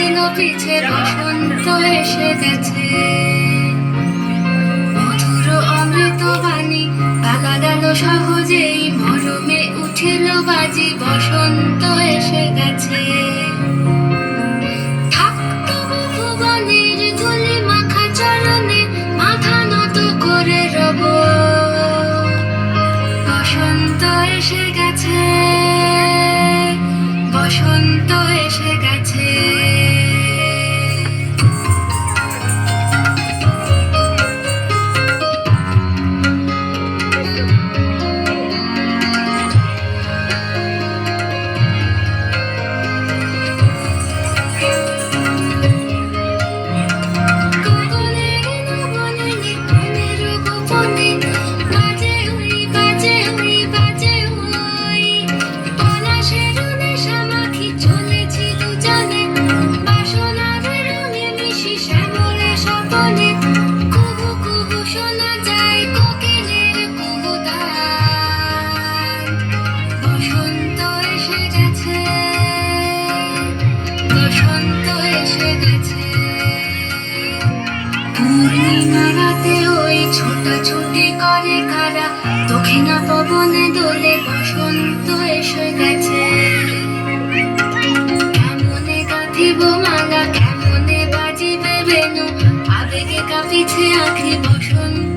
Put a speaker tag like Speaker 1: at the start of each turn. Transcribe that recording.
Speaker 1: দিল পিছে বসন্ত এসে গেছে। মধুর অমৃত বাণী পালা গেল সহজেই, মরমে উঠিল বাজি বসন্ত এসে গেছে। থাকতো ভুবনের ধুলি মাখা চরণে, মাথা নত করে রব। বসন্ত এসে গেছে, বসন্ত এসে গেছে। পূর্ণিমা রাতে ওই ছোটাছুটি করে কারা, দক্ষিণা পবনে দোলে বসন্ত এসে গেছে। কেমনে গাঁথিব মালা, কেমনে বাজিবে বেণু, আবেগে কাঁপিছে আঁখি বসন্ত